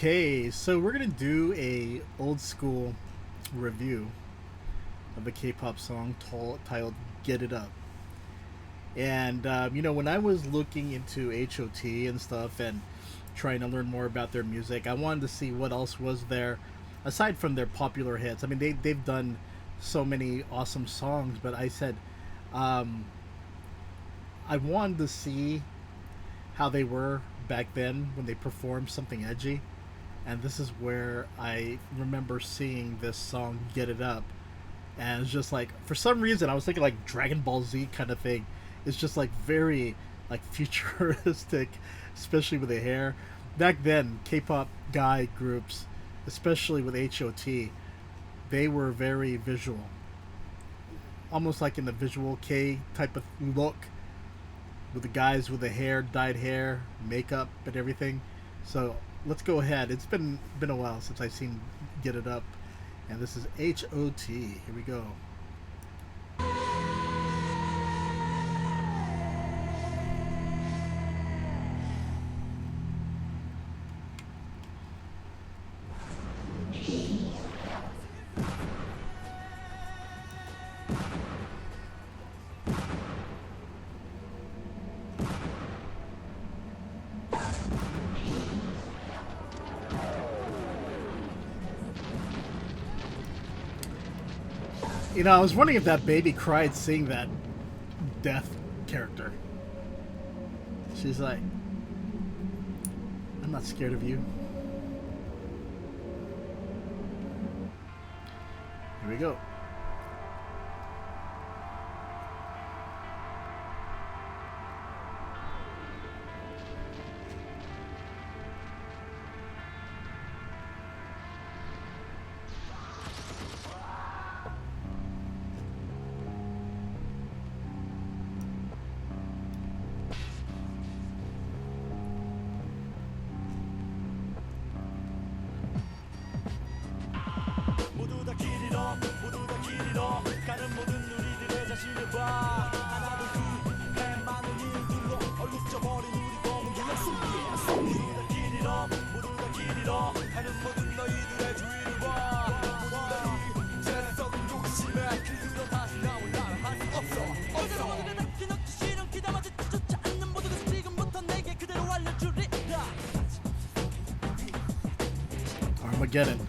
Okay, so we're gonna do a old school review of a K-pop song titled "Get It Up." And when I was looking into H.O.T and stuff and trying to learn more about their music, I wanted to see what else was there aside from their popular hits. I mean, they've done so many awesome songs, but I said um, I wanted to see how they were back then when they performed something edgy. And this is where I remember seeing this song "Get It Up," and it's just like, for some reason I was thinking like Dragon Ball Z kind of thing. It's just like very like futuristic, especially with the hair. Back then, K-pop guy groups, especially with H.O.T, they were very visual, almost like in the visual K type of look, with the guys with the hair, dyed hair, makeup, and everything. So let's go ahead. It's been a while since I've seen "Get It Up," and this is H.O.T. Here we go. I was wondering if that baby cried seeing that death character. She's like, "I'm not scared of you." Here we go. Armageddon.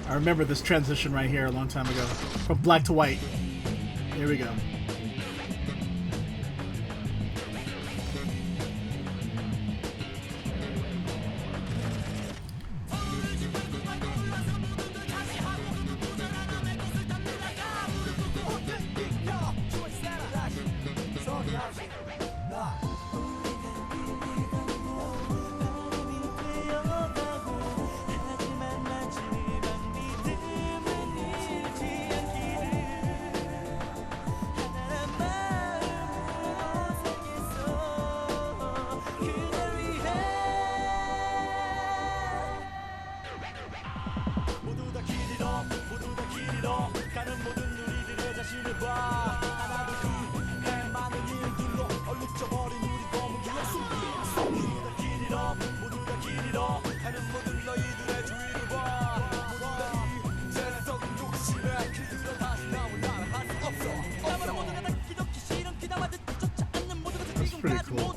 I remember this transition right here a long time ago, from black to white. Here we go. That's pretty cool.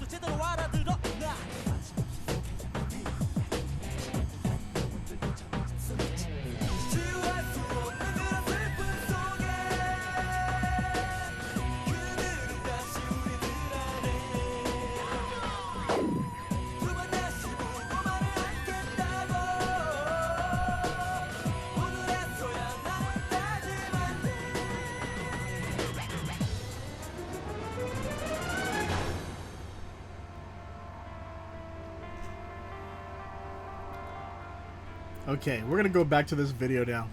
Okay, we're gonna go back to this video now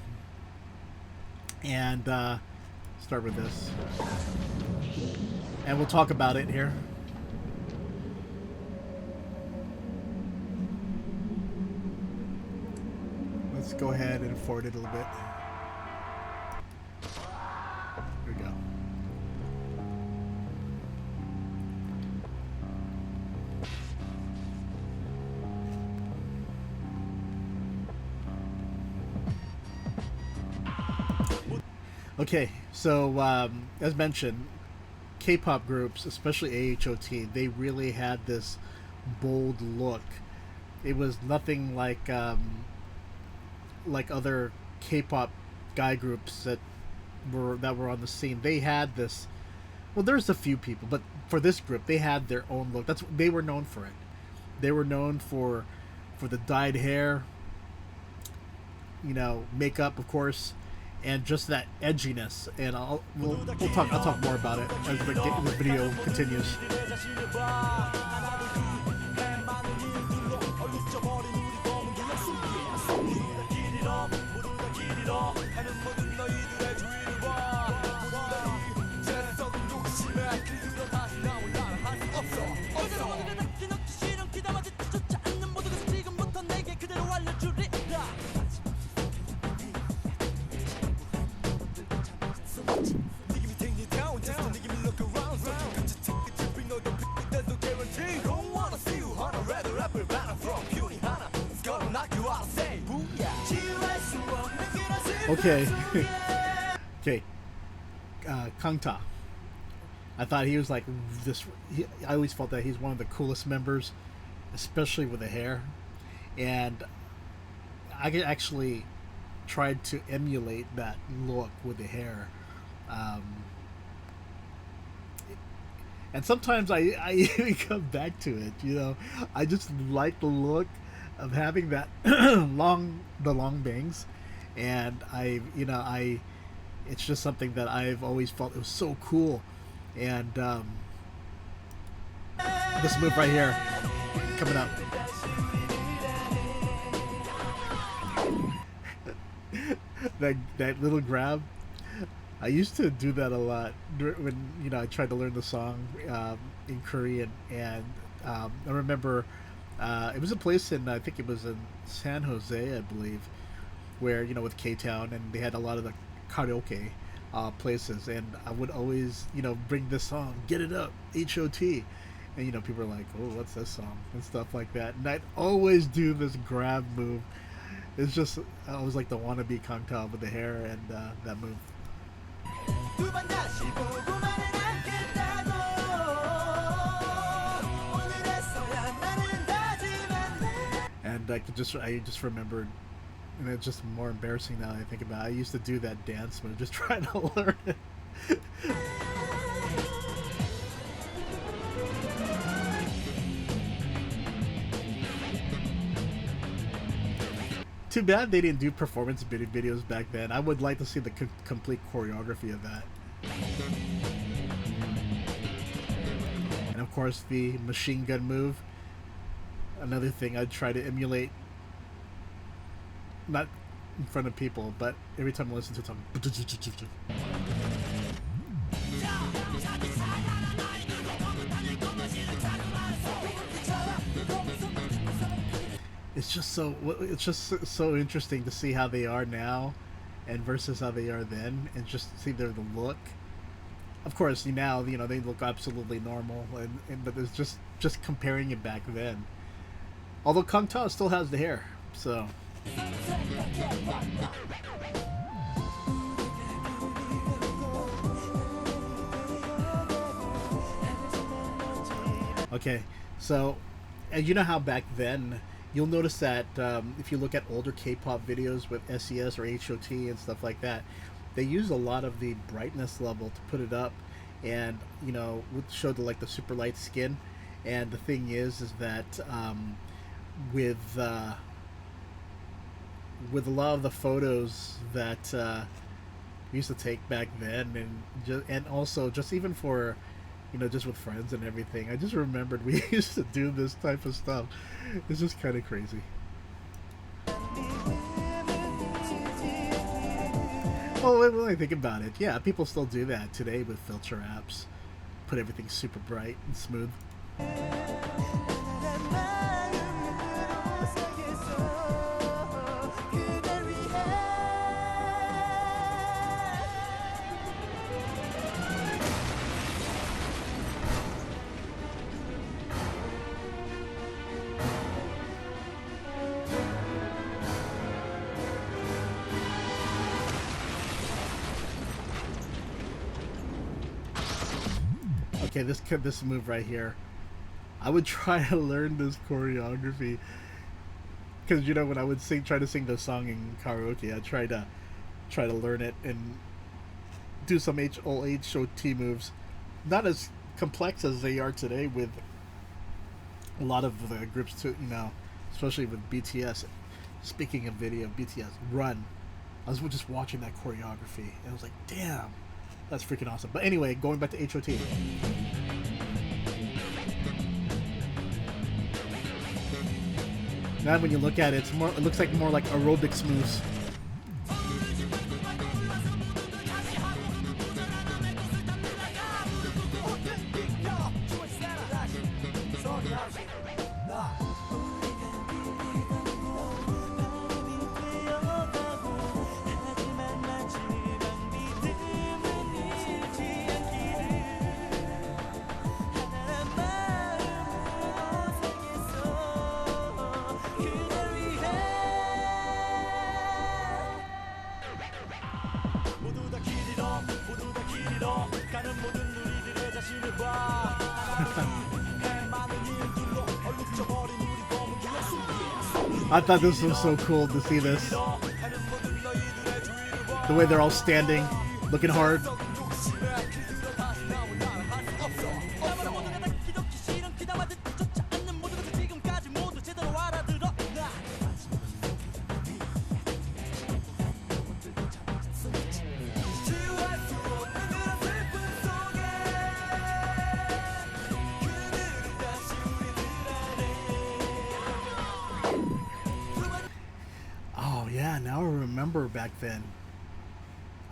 and start with this, and we'll talk about it here. Let's go ahead and forward it a little bit. Here we go. Okay, so as mentioned, K-pop groups, especially H.O.T, they really had this bold look. It was nothing like other K-pop guy groups that were on the scene. They had this. Well, there's a few people, but for this group, they had their own look. They were known for it. They were known for the dyed hair, you know, makeup, of course, and just that edginess. And I'll talk more about it as the video continues. Okay. Okay. Kangta. I thought he was like this. I always felt that he's one of the coolest members, especially with the hair. And I actually tried to emulate that look with the hair. And sometimes I even come back to it, you know. I just like the look of having that long bangs. And it's just something that I've always felt it was so cool. And this move right here, coming up. that little grab, I used to do that a lot when, you know, I tried to learn the song in Korean. And I remember it was a place in, I think it was in San Jose, I believe, where, you know, with K-Town, and they had a lot of the karaoke places, and I would always, you know, bring this song, Get It Up, H.O.T, and, you know, people were like, oh, what's this song, and stuff like that, and I'd always do this grab move. It's just, I was like the wannabe Kangta with the hair and that move. And I just remembered, and it's just more embarrassing now that I think about it. I used to do that dance move, just trying to learn it. Too bad they didn't do performance videos back then. I would like to see the complete choreography of that. And of course, the machine gun move. Another thing I'd try to emulate. Not in front of people, but every time I listen to a song. It's just so interesting to see how they are now, and versus how they are then, and just see their the look. Of course, now they look absolutely normal, but it's just comparing it back then. Although Kung Tao still has the hair, so. Okay, so and you know how back then you'll notice that if you look at older K-pop videos with SES or H.O.T and stuff like that, they use a lot of the brightness level to put it up, and would show the super light skin. And the thing is that with with a lot of the photos that we used to take back then, and also just even for just with friends and everything. I just remembered we used to do this type of stuff. It's just kind of crazy. Well, when I think about it, yeah, people still do that today with filter apps. Put everything super bright and smooth. Okay, this move right here, I would try to learn this choreography, because when I would try to sing the song in karaoke, I'd try to learn it and do some H.O.T moves, not as complex as they are today with a lot of the groups too, especially with BTS. Speaking of video, BTS Run, I was just watching that choreography and I was like, damn, that's freaking awesome. But anyway, going back to H.O.T. Now when you look at it, it looks like more like aerobics moves. I thought this was so cool to see this. The way they're all standing, looking hard. Oh yeah, now I remember back then.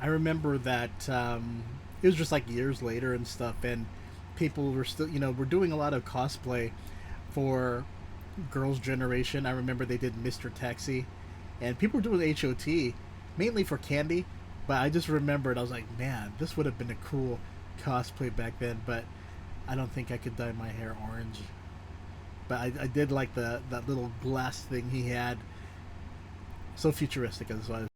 I remember that it was just like years later and stuff, and people were still, were doing a lot of cosplay for Girls' Generation. I remember they did Mr. Taxi, and people were doing H.O.T mainly for Candy. But I just remembered, I was like, man, this would have been a cool cosplay back then. But I don't think I could dye my hair orange. But I did like that little glass thing he had. So futuristic as well.